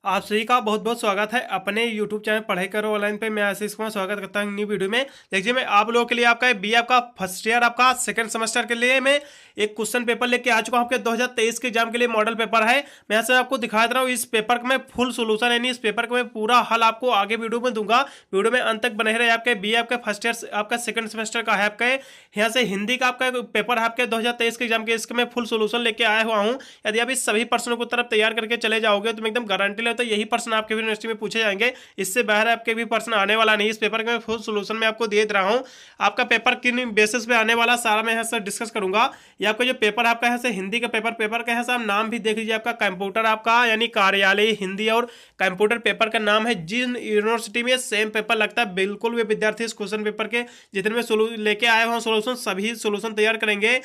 आप सभी का बहुत बहुत स्वागत है अपने YouTube चैनल पढ़ाई करो ऑनलाइन पे। मैं आशीष कुमार स्वागत करता हूँ न्यू वीडियो में। देखिए, मैं आप लोगों के लिए आपका बी आपका फर्स्ट ईयर आपका सेकंड सेमेस्टर के लिए मैं एक क्वेश्चन पेपर लेके आ चुका हूँ। आपके 2023 के एग्जाम के लिए मॉडल पेपर है। मैं यहाँ से आपको दिखा दे रहा हूँ इस पेपर का मैं फुल सोल्यूशन, यानी इस पेपर का मैं पूरा हल आपको आगे वीडियो में दूंगा। वीडियो में अंत तक बने रहे। आपके बी आपका फर्स्ट ईयर आपका सेकंड सेमेस्टर का है। आपका यहाँ से हिंदी का आपका पेपर है आपके 2023 के एग्जाम के, इसके मैं फुल सोल्यूशन लेके आया हुआ हूँ। यदि आप इस सभी प्रश्नों को तरफ तैयार करके चले जाओगे तो मैं एकदम गारंटी लेता हूं यही प्रश्न आपके भी यूनिवर्सिटी में पूछे जाएंगे। इससे बाहर आपके भी प्रश्न आने वाला नहीं। इस पेपर का फुल सोल्यूशन मैं आपको दे रहा हूं। आपका पेपर किन बेसिस पे आने वाला सारा मैं यहाँ से डिस्कस करूंगा। ये आपका जो पेपर आपका यहाँ से हिंदी का पेपर का यहाँ से आप नाम भी देख लीजिए। आपका कंप्यूटर आपका यानी कार्यालय हिंदी और कंप्यूटर पेपर का नाम है। जिन यूनिवर्सिटी में सेम पेपर लगता है बिल्कुल वे विद्यार्थी इस क्वेश्चन पेपर के जितने में लेके आए हुए सोल्यूशन सभी सोल्यूशन तैयार करेंगे।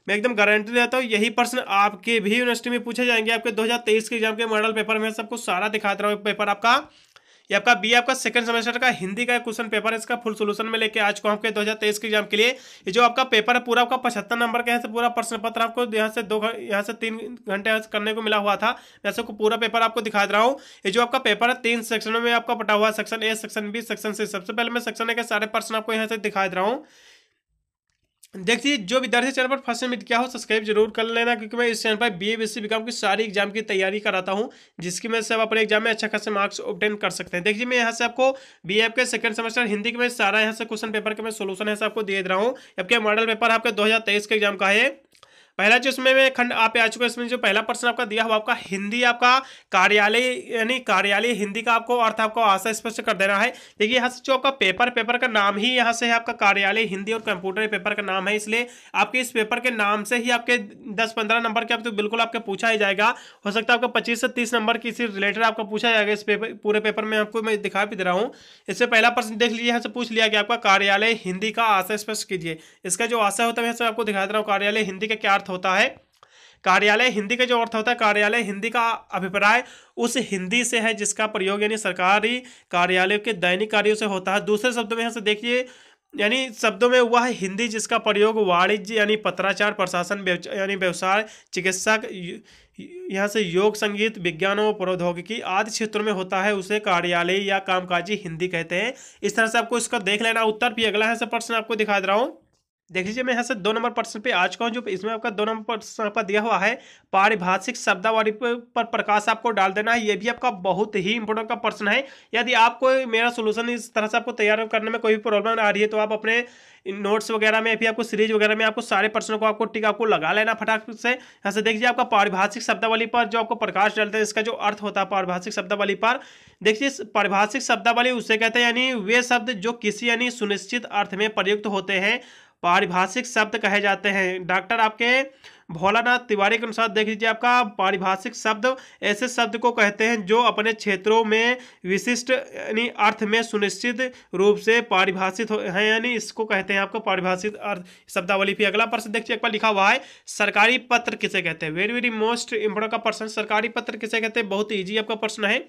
मैं एकदम गारंटी देता हूँ यही प्रश्न आपके भी यूनिवर्सिटी में पूछे जाएंगे। आपके 2023 के एग्जाम के मॉडल पेपर में सबको सारा दिखाता रहा हूँ। पेपर आपका ये आपका बी आपका सेकंड सेमेस्टर का हिंदी का क्वेश्चन पेपर है। इसका फुल सोल्यूशन में लेके आज को आपके 2023 के एग्जाम के लिए ये जो आपका पेपर है पूरा आपका 75 नंबर का है। पूरा प्रश्न पत्र आपको यहाँ से 3 घंटे करने को मिला हुआ था। मैं सबको पूरा पेपर आपको दिखा रहा हूँ। ये जो आपका पेपर है 3 सेक्शनों में आपका बटा हुआ है, section A, section B, section C. सबसे पहले मैं सेक्शन ए के सारे प्रश्न आपको यहाँ से दिखा रहा हूँ। देखिए, जो विद्यार्थी चैनल पर फर्स्ट टाइम किया हो सब्सक्राइब जरूर कर लेना, क्योंकि मैं इस चैनल पर बीए बीएससी बीकॉम की सारी एग्जाम की तैयारी कराता हूँ, जिसकी वजह से आप अपने एग्जाम में अच्छा खासे मार्क्स ऑब्टेन कर सकते हैं। देखिए, मैं यहाँ से आपको बीए के सेकंड सेमेस्टर हिंदी के में सारा यहाँ से क्वेश्चन पेपर का मैं सोल्यूशन यहाँ से आपको दे रहा हूँ। आपके मॉडल पेपर आपके 2023 के एग्जाम का है। पहला जो इसमें मैं खंड आप आ चुका है, इसमें जो पहला प्रश्न आपका दिया हुआ आपका हिंदी आपका कार्यालय यानी कार्यालय हिंदी का आपको अर्थ आपको आशा स्पष्ट कर देना है। देखिए, यहाँ से जो आपका पेपर का नाम ही यहाँ से है आपका कार्यालय हिंदी और कंप्यूटर पेपर का नाम है, इसलिए आपके इस पेपर के नाम से ही आपके 10-15 नंबर के आप तो बिल्कुल आपके पूछा ही जाएगा। हो सकता है आपका 25 से 30 नंबर की इसी रिलेटेड आपका पूछा जाएगा। इस पेपर पूरे पेपर में आपको मैं दिखा भी दे रहा हूँ। इससे पहला प्रश्न देख लीजिए, यहाँ से पूछ लिया गया आपका कार्यालय हिंदी का आशय स्पष्ट कीजिए। इसका जो आशय होता है यहाँ से आपको दिखा दे रहा हूँ। कार्यालय हिंदी का क्या अर्थ होता है? कार्यालय हिंदी का जो अर्थ होता है, कार्यालय हिंदी का अभिप्राय उस हिंदी से है जिसका प्रयोग यानी सरकारी कार्यालयों के दैनिक कार्यों से होता है। दूसरे शब्दों में यहाँ से देखिए, यानी शब्दों में वह हिंदी जिसका प्रयोग वाणिज्य यानी पत्राचार, प्रशासन यानी व्यवसाय, चिकित्सा, यहाँ से योग, संगीत, विज्ञान और प्रौद्योगिकी आदि क्षेत्रों में होता है उसे कार्यालय या कामकाजी हिंदी कहते हैं। इस तरह से आपको इसका देख लेना। उत्तर भी अगला है प्रश्न आपको दिखा दे रहा हूँ। देख लीजिए, मैं यहाँ से 2 नंबर प्रश्न पे आ चुका हूँ। जो इसमें आपका 2 नंबर प्रश्न आपका दिया हुआ है पारिभाषिक शब्दावली पर प्रकाश आपको डाल देना है। ये भी आपका बहुत ही इंपॉर्टेंट का प्रश्न है। यदि आपको मेरा सोल्यूशन इस तरह से आपको तैयार करने में कोई भी प्रॉब्लम आ रही है तो आप अपने नोट्स वगैरह में फिर आपको सीरीज वगैरह में आपको सारे प्रश्नों को आपको टिक आपको लगा लेना फटाफट से। यहाँ से देखिए, आपका पारिभाषिक शब्दावली पर जो आपको प्रकाश डालते हैं इसका जो अर्थ होता है पारिभाषिक शब्दावली पर, देखिए पारिभाषिक शब्दावली उसे कहते हैं यानी वे शब्द जो किसी यानी सुनिश्चित अर्थ में प्रयुक्त होते हैं पारिभाषिक शब्द कहे जाते हैं। डॉक्टर आपके भोलानाथ तिवारी के अनुसार देख लीजिए, आपका पारिभाषिक शब्द ऐसे शब्द को कहते हैं जो अपने क्षेत्रों में विशिष्ट यानी अर्थ में सुनिश्चित रूप से पारिभाषित है, यानी इसको कहते हैं आपको पारिभाषिक अर्थ शब्दावली। फिर अगला प्रश्न देखिए, एक बार लिखा हुआ है सरकारी पत्र किसे कहते हैं। वेरी वेरी मोस्ट इंपोर्टेंट का प्रश्न, सरकारी पत्र किसे कहते हैं। बहुत ईजी आपका प्रश्न है।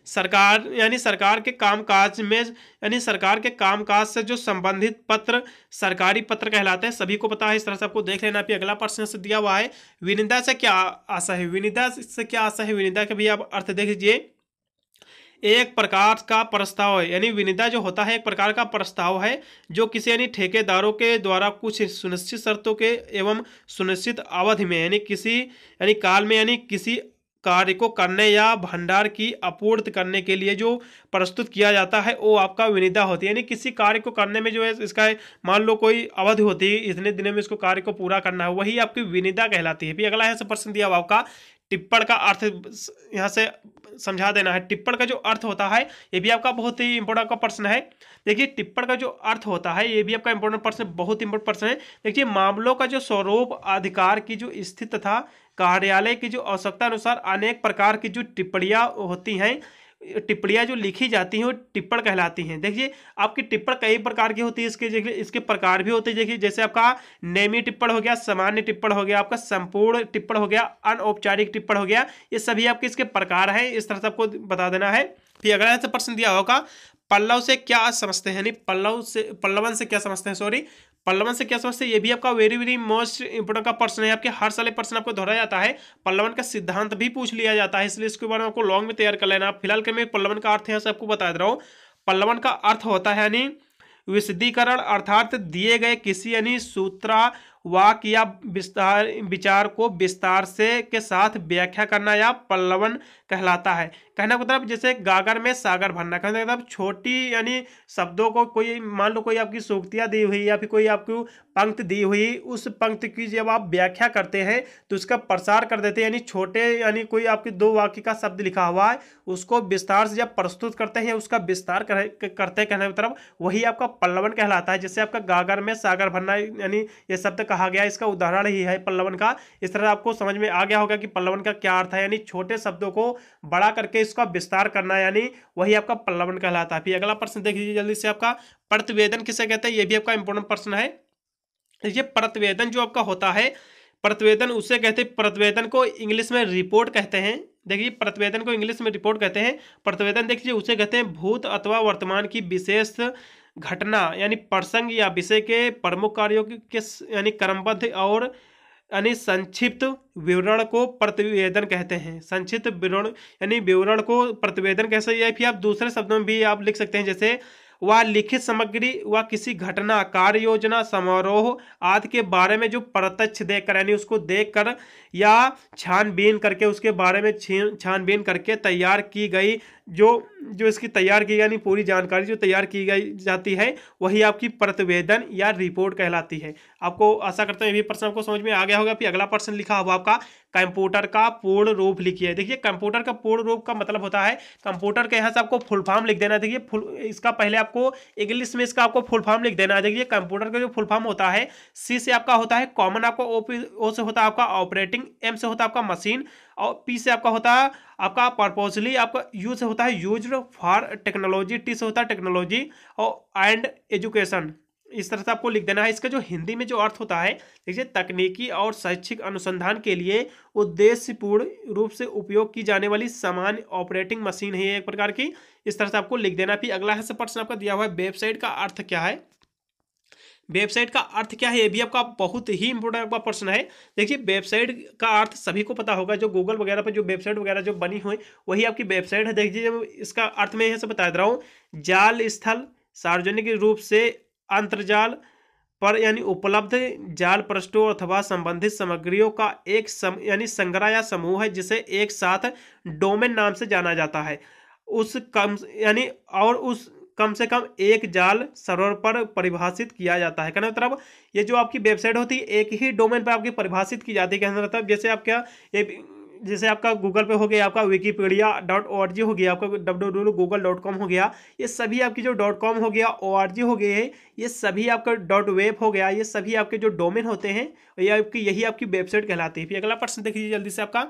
सरकार यानी सरकार के कामकाज में यानी सरकार के कामकाज से जो संबंधित पत्र सरकारी पत्र कहलाते हैं, सभी को पता है। इस तरह से आपको देख लेना। फिर अगला प्रश्न से दिया हुआ है विनिदा से क्या आशा है। विनिदा से क्या आशा है, विनिदा का भी आप अर्थ देख लीजिए। एक प्रकार का प्रस्ताव है, यानी विनिदा जो होता है एक प्रकार का प्रस्ताव है जो किसी यानी ठेकेदारों के द्वारा कुछ सुनिश्चित शर्तों के एवं सुनिश्चित अवधि में यानी किसी यानी काल में यानी किसी कार्य को करने या भंडार की आपूर्ति करने के लिए जो प्रस्तुत किया जाता है वो आपका विनिदा होती है। यानी किसी कार्य को करने में जो है इसका मान लो कोई अवधि होती है, इतने दिनों में इसको कार्य को पूरा करना है, वही आपकी विनिदा कहलाती है। फिर अगला यहाँ से प्रश्न दिया हुआ आपका टिप्पण का अर्थ यहाँ से समझा देना है। टिप्पण का जो अर्थ होता है ये भी आपका बहुत ही इंपॉर्टेंट का प्रश्न है। देखिए, टिप्पण का जो अर्थ होता है ये भी आपका इंपॉर्टेंट प्रश्न, बहुत इंपॉर्टेंट प्रश्न है। देखिए, मामलों का जो स्वरूप, अधिकार की जो स्थिति तथा कार्यालय की जो आवश्यकता अनुसार अनेक प्रकार की जो टिप्पणियां होती हैं, टिप्पणियां जो लिखी जाती हैं वो टिप्पण कहलाती हैं। देखिए, आपकी टिप्पण कई प्रकार की होती है, इसके प्रकार भी होते हैं। देखिए, जैसे आपका नेमी टिप्पण हो गया, सामान्य टिप्पण हो गया, आपका संपूर्ण टिप्पण हो गया, अनौपचारिक टिप्पण हो गया। ये सभी आपके इसके प्रकार हैं। इस तरह से आपको बता देना है। फिर अगला यहाँ से प्रश्न दिया होगा पल्लव से क्या समझते हैं, यानी पल्लवन से क्या समझते हैं, सॉरी पल्लवन से क्या समझते हैं, ये भी आपका वेरी वेरी मोस्ट इंपोर्टेंट का प्रश्न है, आपके हर साल प्रश्न आपको दोहराया जाता है। पल्लवन का सिद्धांत भी पूछ लिया जाता है, इसलिए इसके बारे में आपको लॉन्ग में तैयार कर लेना। फिलहाल के मैं पल्लवन का अर्थ यहाँ से आपको बता दे रहा हूँ। पल्लवन का अर्थ होता है यानी विशदीकरण, अर्थात दिए गए किसी यानी सूत्र वाक्य या विचार को विस्तार से के साथ व्याख्या करना या पल्लवन कहलाता है। कहना मतलब जैसे गागर में सागर भरना, कहने का मतलब छोटी यानी शब्दों को कोई मान लो कोई आपकी सूक्तियाँ दी हुई या फिर कोई आपको पंक्ति दी हुई, उस पंक्ति की जब आप व्याख्या करते हैं तो उसका प्रसार कर देते हैं, यानी छोटे यानी कोई आपके 2 वाक्य का शब्द लिखा हुआ है उसको विस्तार से जब प्रस्तुत करते हैं उसका विस्तार करते हैं, कहने मतलब वही आपका पल्लवन कहलाता है। जैसे आपका गागर में सागर भरना यानी ये शब्द कहा गया, इसका उदाहरण ही है पल्लवन का। इस तरह आपको समझ में आ गया होगा कि पल्लवन का क्या अर्थ है, यानी छोटे शब्दों को बड़ा करके इसका विस्तार करना, यानी वही आपका पल्लवन कहलाता है। फिर अगला प्रश्न देख लीजिए जल्दी से, आपका प्रतिवेदन किसे कहते हैं, ये भी आपका इंपॉर्टेंट प्रश्न है। ये प्रतिवेदन जो आपका होता है, प्रतिवेदन उसे कहते हैं, प्रतिवेदन को इंग्लिश में रिपोर्ट कहते हैं। देखिए प्रतिवेदन को इंग्लिश में रिपोर्ट कहते हैं। प्रतिवेदन देखिए उसे कहते हैं भूत अथवा वर्तमान की विशेष घटना यानी प्रसंग या विषय के प्रमुख कार्यों के यानी क्रमबद्ध और यानी संक्षिप्त विवरण को प्रतिवेदन कहते हैं। संक्षिप्त विवरण यानी विवरण को प्रतिवेदन कह सकते हैं, या फिर आप दूसरे शब्दों में भी आप लिख सकते हैं, जैसे वह लिखित सामग्री व किसी घटना, कार्य योजना, समारोह आदि के बारे में जो प्रत्यक्ष देखकर यानी उसको देखकर या छानबीन करके उसके बारे में छानबीन करके तैयार की गई जो इसकी तैयार की यानी पूरी जानकारी जो तैयार की गई जाती है वही आपकी प्रतिवेदन या रिपोर्ट कहलाती है। आपको आशा करते हैं ये भी प्रश्न आपको समझ में आ गया होगा। फिर अगला प्रश्न लिखा हुआ आपका कंप्यूटर का पूर्ण रूप लिखिए। देखिए कंप्यूटर का पूर्ण रूप का मतलब होता है, कंप्यूटर के यहाँ से आपको फुल फॉर्म लिख देना। देखिए इसका पहले आपको इंग्लिश में इसका आपको फुल फॉर्म लिख देना है। देखिए कंप्यूटर का जो फुल फॉर्म होता है, सी से आपका होता है कॉमन, आपका ओ से होता है आपका ऑपरेटिंग, एम से होता है आपका मशीन, और पी से आपका होता है आपका पर्पसली, आपका यू से होता है यूज्ड फॉर टेक्नोलॉजी, टी से होता है टेक्नोलॉजी और एंड एजुकेशन। इस तरह से आपको लिख देना है। इसका जो हिंदी में जो अर्थ होता है, देखिए तकनीकी और शैक्षिक अनुसंधान के लिए उद्देश्यपूर्ण रूप से उपयोग की जाने वाली सामान्य ऑपरेटिंग मशीन है एक प्रकार की। इस तरह से आपको लिख देना। फिर अगला है प्रश्न आपका दिया हुआ है वेबसाइट का अर्थ क्या है। वेबसाइट का अर्थ क्या है, ये भी आपका बहुत ही इंपोर्टेंट आपका प्रश्न है। देखिए वेबसाइट का अर्थ सभी को पता होगा, जो गूगल वगैरह पर जो वेबसाइट वगैरह जो बनी हुई वही आपकी वेबसाइट है। देखिए इसका अर्थ मैं यहाँ से बता दे रहा हूँ, जाल स्थल सार्वजनिक रूप से अंतर्जाल पर यानी उपलब्ध जाल पृष्ठों अथवा संबंधित सामग्रियों का एक यानी संग्रह या समूह है जिसे एक साथ डोमेन नाम से जाना जाता है। उस कम से कम एक जाल सर्वर पर परिभाषित किया जाता है। कहने मतलब ये जो आपकी वेबसाइट होती है एक ही डोमेन पर आपकी परिभाषित की जाती है। कहने मतलब जैसे आपका गूगल पे हो गया, आपका wikipedia.org हो गया, आपका www.google.com हो गया, ये सभी आपकी जो .com हो गया, org हो गए, ये सभी आपका .web हो गया, ये सभी आपके जो डोमेन होते हैं यही आपकी वेबसाइट कहलाती है। फिर अगला प्रश्न देखिए जल्दी से, आपका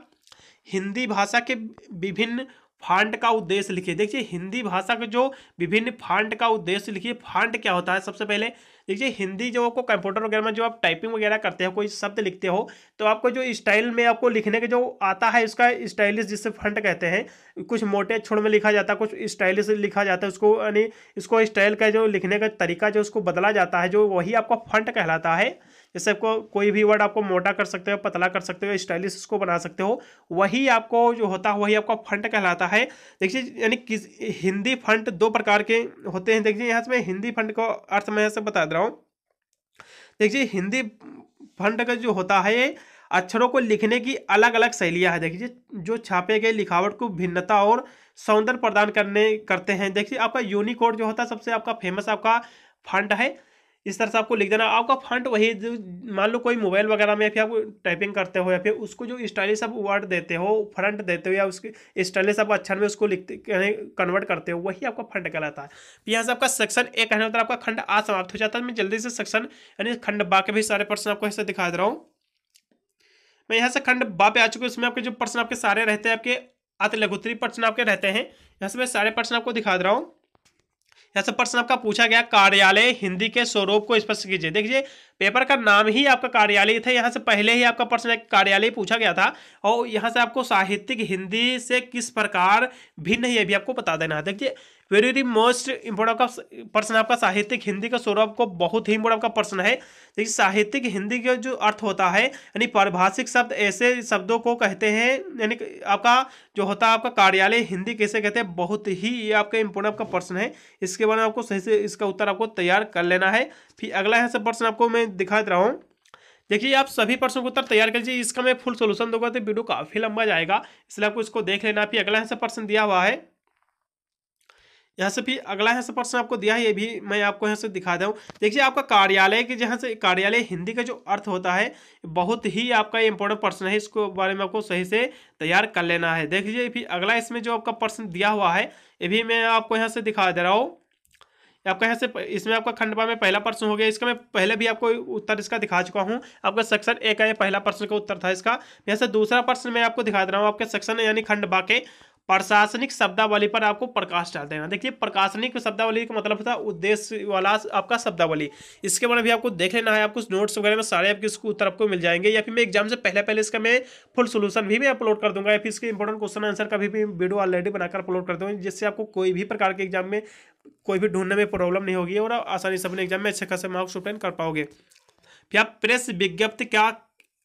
हिंदी भाषा के विभिन्न फॉन्ट का उद्देश्य लिखिए। देखिए हिंदी भाषा के जो विभिन्न फॉन्ट का उद्देश्य लिखिए। फॉन्ट क्या होता है, सबसे पहले देखिए हिंदी जो आपको कंप्यूटर वगैरह में जो आप टाइपिंग वगैरह करते हो, कोई शब्द लिखते हो तो आपको जो स्टाइल में आपको लिखने के जो आता है उसका स्टाइलिश जिससे फॉन्ट कहते हैं। कुछ मोटे अक्षरों में लिखा जाता है, कुछ स्टाइलिश लिखा जाता है, उसको यानी इसको स्टाइल का जो लिखने का तरीका जो उसको बदला जाता है, जो वही आपका फॉन्ट कहलाता है। जैसे आपको कोई भी वर्ड आपको मोटा कर सकते हो, पतला कर सकते हो, स्टाइलिश इसको बना सकते हो, वही आपको जो होता है वही आपका फॉन्ट कहलाता है। देखिए यानी हिंदी फॉन्ट 2 प्रकार के होते हैं। देखिए यहाँ से मैं हिंदी फॉन्ट का अर्थ मैं ऐसे बता दे रहा हूँ। देखिए हिंदी फॉन्ट का जो होता है अक्षरों को लिखने की अलग अलग शैलियाँ है। देखिए जो छापे गए लिखावट को भिन्नता और सौंदर्य प्रदान करते हैं। देखिए आपका यूनिकोड जो होता है सबसे आपका फेमस आपका फॉन्ट है। इस तरह से आपको लिख देना। आपका फॉन्ट वही जो मान लो कोई मोबाइल वगैरह में फिर आप टाइपिंग करते हो या फिर उसको जो स्टाइलिश आप वर्ड देते हो, फ्रंट देते हो या उसके स्टाइलिश आप अक्षर में उसको लिखते कन्वर्ट करते हो, वही आपका फॉन्ट कहलाता है। यहाँ से आपका सेक्शन ए कहने होता है आपका खंड आ समाप्त हो जाता है। मैं जल्दी से सेक्शन यानी खंड बा के भी सारे प्रश्न आपको ऐसे दिखा दे रहा हूँ। मैं यहाँ से खंड बा पे आ चुका हूँ। इसमें आपके जो प्रश्न आपके सारे रहते हैं, आपके अति लघुत्तरीय प्रश्न आपके रहते हैं। यहाँ से मैं सारे प्रश्न आपको दिखा दे रहा हूँ। यहाँ से प्रश्न आपका पूछा गया कार्यालय हिंदी के स्वरूप को स्पष्ट कीजिए। देखिए पेपर का नाम ही आपका कार्यालय था, यहाँ से पहले ही आपका प्रश्न कार्यालय पूछा गया था। और यहाँ से आपको साहित्यिक हिंदी से किस प्रकार भिन्न है ये भी आपको बता देना है। देखिए वेरी वेरी मोस्ट इंपोर्टेंट का प्रश्न आपका साहित्यिक हिंदी का स्वरूप को बहुत ही इंपोर्टेंट का प्रश्न है। देखिए साहित्यिक हिंदी का जो अर्थ होता है यानी पारिभाषिक शब्द ऐसे शब्दों को कहते हैं, यानी आपका जो होता है आपका कार्यालय हिंदी कैसे कहते हैं, बहुत ही ये आपका इंपोर्टेंट आपका प्रश्न है। इसके बारे में आपको सही से इसका उत्तर आपको तैयार कर लेना है। फिर अगला यहाँ से प्रश्न आपको मैं दिखा दे रहा हूँ। देखिए आप सभी प्रश्नों का उत्तर तैयार कर लीजिए, इसका मैं फुल सोल्यूशन दूंगा तो वीडियो काफी लंबा जाएगा, इसलिए आपको इसको देख लेना। फिर अगला यहाँ से प्रश्न दिया हुआ है, यहाँ से भी अगला यहाँ से प्रश्न आपको दिया है, ये भी मैं आपको यहाँ से दिखा दूँ। देखिए आपका कार्यालय के जहाँ से कार्यालय हिंदी का जो अर्थ होता है बहुत ही आपका ये इंपॉर्टेंट प्रश्न है, इसको बारे में आपको सही से तैयार कर लेना है। देखिए फिर अगला इसमें जो आपका प्रश्न दिया हुआ है ये भी मैं आपको यहाँ से दिखा दे रहा हूँ। आपका यहाँ से इसमें आपका खंडवा में पहला प्रश्न हो गया, इसका मैं पहले भी आपको उत्तर इसका दिखा चुका हूँ। आपका सेक्शन ए का ये पहला प्रश्न का उत्तर था इसका। यहाँ से दूसरा प्रश्न मैं आपको दिखा दे रहा हूँ, आपके सेक्शन यानी खंडवा के प्रशासनिक शब्दावली पर आपको प्रकाश डाल देना। देखिए प्रशासनिक शब्दावली का मतलब होता है उद्देश्य वाला आपका शब्दावली, इसके बारे में भी आपको देख लेना है। आपको नोट्स वगैरह में सारे आपके इसको उत्तर आपको मिल जाएंगे, या फिर मैं एग्जाम से पहले इसका मैं फुल सोल्यूशन भी मैं अपलोड कर दूंगा, या फिर इसके इंपॉर्टेंट क्वेश्चन आंसर का भी वीडियो ऑलरेडी बनाकर अपलोड कर दूंगा, जिससे आपको कोई भी प्रकार के एग्जाम में कोई भी ढूंढने में प्रॉब्लम नहीं होगी और आसानी से अपने एग्जाम में अच्छे खासे मार्क्स ऑब्टेन कर पाओगे। फिर आप प्रेस विज्ञप्ति क्या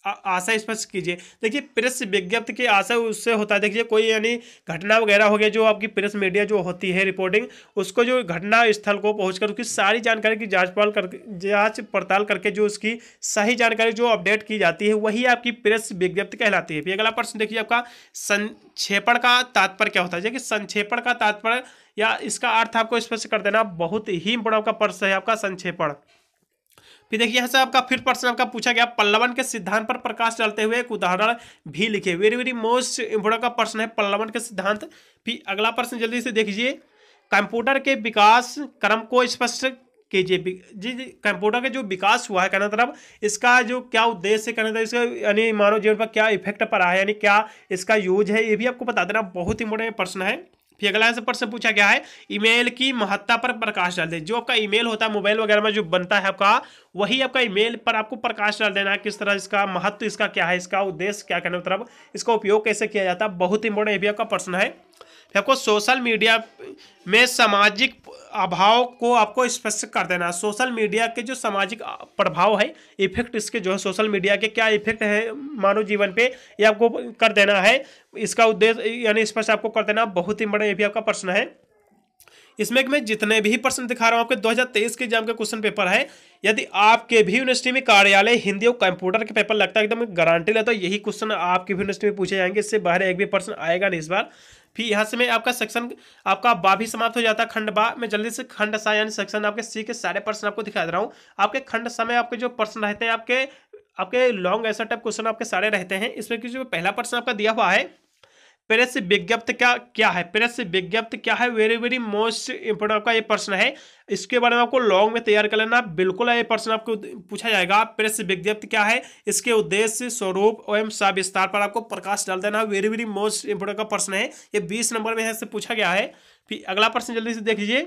आशय स्पष्ट कीजिए। देखिए प्रेस विज्ञप्ति की आशय उससे होता है, देखिए कोई यानी घटना वगैरह हो गया जो आपकी प्रेस मीडिया जो होती है रिपोर्टिंग, उसको जो घटना स्थल को पहुंचकर उसकी सारी जानकारी की जांच पड़ताल करके जो उसकी सही जानकारी जो अपडेट की जाती है वही आपकी प्रेस विज्ञप्ति कहलाती है। फिर अगला प्रश्न देखिए आपका संक्षेपण का तात्पर्य क्या होता है। देखिए संक्षेपण का तात्पर्य या इसका अर्थ आपको स्पष्ट कर देना, बहुत ही इंपोर्टेंट का प्रश्न है आपका संक्षेपण। फिर देखिए यहाँ से आपका फिर प्रश्न आपका पूछा गया पल्लवन के सिद्धांत पर प्रकाश डालते हुए एक उदाहरण भी लिखे। वेरी वेरी मोस्ट इंपोर्टेंट का प्रश्न है पल्लवन के सिद्धांत। फिर अगला प्रश्न जल्दी से देखिए, कंप्यूटर के विकास क्रम को स्पष्ट कीजिए। जी कंप्यूटर का जो विकास हुआ है कहना मतलब इसका जो क्या उद्देश्य कहना था, इसका यानी मानव जीवन पर क्या इफेक्ट पड़ा है, यानी क्या इसका यूज है, ये भी आपको बता देना, बहुत इंपोर्टेंट प्रश्न है। फिर अगला से प्रश्न पूछा गया है ईमेल की महत्ता पर प्रकाश डाल दे। जो आपका ईमेल होता है मोबाइल वगैरह में जो बनता है आपका, वही आपका ईमेल पर आपको प्रकाश डाल देना है, किस तरह इसका महत्व इसका क्या है, इसका उद्देश्य क्या कहना मतलब इसका उपयोग कैसे किया जाता है, बहुत इंपॉर्टेंट ये भी आपका प्रश्न है। फिर आपको सोशल मीडिया में सामाजिक अभाव को आपको स्पष्ट कर देना। सोशल मीडिया के जो सामाजिक प्रभाव है इफेक्ट इसके जो है सोशल मीडिया के क्या इफेक्ट है मानव जीवन पे, ये आपको कर देना है। इसका उद्देश्य यानी स्पष्ट आपको कर देना, बहुत ही बड़ा ये भी आपका प्रश्न है। इसमें मैं जितने भी प्रश्न दिखा रहा हूँ आपके 2023 के एग्जाम के क्वेश्चन पेपर है। यदि आपके भी यूनिवर्सिटी में कार्यालय हिंदी और कंप्यूटर के पेपर लगता है एकदम गारंटी लेता है यही क्वेश्चन आपकी भी यूनिवर्सिटी में पूछे जाएंगे, इससे बाहर एक भी प्रश्न आएगा नहीं इस बार। फिर यहाँ से मैं आपका सेक्शन आपका बा भी समाप्त हो जाता है। खंड बा में जल्दी से खंड सा यानी सेक्शन आपके सी के सारे प्रश्न आपको दिखा दे रहा हूँ। आपके खंड सा में आपके जो प्रश्न रहते हैं आपके लॉन्ग ऐसा टाइप क्वेश्चन आपके सारे रहते हैं। इसमें की जो पहला प्रश्न आपका दिया हुआ है प्रेस विज्ञप्ति क्या है, प्रेस विज्ञप्ति क्या है, वेरी वेरी मोस्ट इंपोर्टेंट आपका ये प्रश्न है। इसके बारे में आपको लॉन्ग में तैयार कर लेना, बिल्कुल ये प्रश्न आपको पूछा जाएगा। प्रेस विज्ञप्ति क्या है, इसके उद्देश्य स्वरूप एवं सविस्तार पर आपको प्रकाश डाल देना, वेरी वेरी मोस्ट इंपोर्टेंट का प्रश्न है। ये 20 नंबर में से पूछा गया है। फिर अगला प्रश्न जल्दी से देख लीजिए।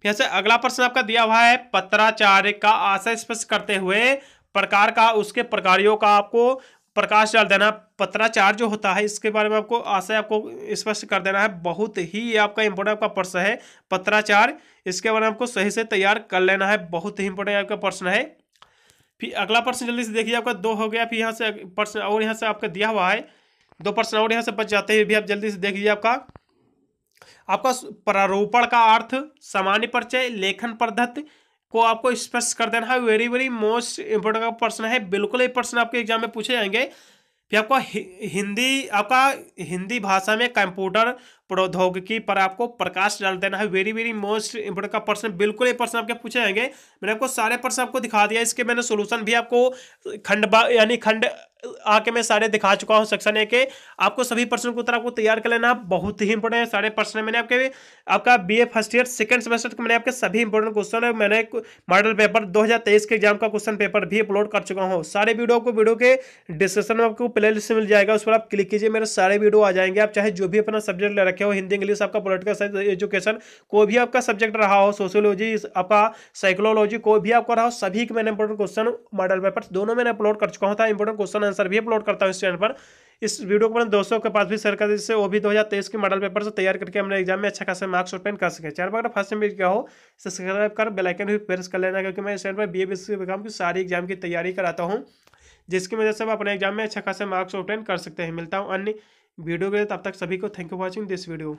फिर से अगला प्रश्न आपका दिया हुआ है पत्राचार का आशय स्पष्ट करते हुए प्रकार का उसके प्रकारों का आपको प्रकाश डाल देना। पत्राचार जो होता है इसके बारे में आपको आशय आपको स्पष्ट कर देना है, बहुत ही आपका इंपोर्टेंट आपका प्रश्न है पत्राचार। इसके बारे में आपको सही से तैयार कर लेना है, बहुत ही इंपोर्टेंट आपका प्रश्न है। फिर अगला प्रश्न जल्दी से देखिए, आपका 2 हो गया। फिर यहाँ से प्रश्न और यहाँ से आपका दिया हुआ है 2 प्रश्न और यहाँ से बच जाते हैं, भी आप जल्दी से देख लीजिए। आपका प्रारूपण का अर्थ, सामान्य परिचय, लेखन पद्धति को आपको स्पष्ट कर देना है, वेरी वेरी मोस्ट इंपोर्टेंट का प्रश्न है, बिल्कुल ये प्रश्न आपके एग्जाम में पूछे जाएंगे। फिर आपका हिंदी भाषा में कंप्यूटर प्रौद्योगिकी पर आपको प्रकाश डाल देना है, वेरी वेरी मोस्ट इंपोर्टेंट का प्रश्न, बिल्कुल ये प्रश्न आपके पूछे जाएंगे। मैंने आपको सारे प्रश्न आपको दिखा दिया, इसके मैंने सोल्यूशन भी आपको खंड आके मैं सारे दिखा चुका हूँ सेक्शन ए के। आपको सभी प्रश्नों को उत्तर आपको तैयार कर लेना, बहुत ही इंपोर्टेंट है सारे प्रश्न। मैंने आपका BA first year second semester के मैंने आपके सभी इंपोर्टेंट क्वेश्चन है, मैंने मॉडल पेपर 2023 के एग्जाम का क्वेश्चन पेपर भी अपलोड कर चुका हूँ। सारे वीडियो के डिस्क्रिप्शन में आपको प्लेलिस्ट मिल जाएगा, उस पर आप क्लिक कीजिए, मेरे सारे वीडियो आ जाएंगे। आप चाहे जो भी अपना सब्जेक्ट ले रखे रखे हो, हिंदी इंग्लिश आपका पॉलिटिकल साइंस एजुकेशन कोई भी आपका सब्जेक्ट रहा हो, सोशियोलॉजी आपका साइकोलॉजी कोई भी आपका रहा हो, सभी के मैंने इंपॉर्टेंट क्वेश्चन मॉडल पेपर दोनों मैंने अपलोड कर चुका हूँ था। इंपॉर्टेंट क्वेश्चन आंसर भी अपलोड करता हूँ इस चैनल पर। इस वीडियो को अपने दोस्तों के पास भी शेयर कर दीजिए, वो भी 2023 के मॉडल पेपर से तैयार करके हमने एग्जाम में अच्छा खासा मार्क्स ऑब्टेन कर सके। चैनल पर अगर फर्स्ट टाइम विजिट किया हो सब्सक्राइब कर बेल आइकन भी प्रेस कर लेना, क्योंकि मैं इस चैनल पर BA की सारी एग्जाम की तैयारी कराता हूँ, जिसकी वजह से आप अपने एग्जाम में अच्छा खासा मार्क्स ऑब्टेन कर सकते हैं। मिलता हूँ अन्य वीडियो के लिए, तब तक सभी को thank you for watching this video.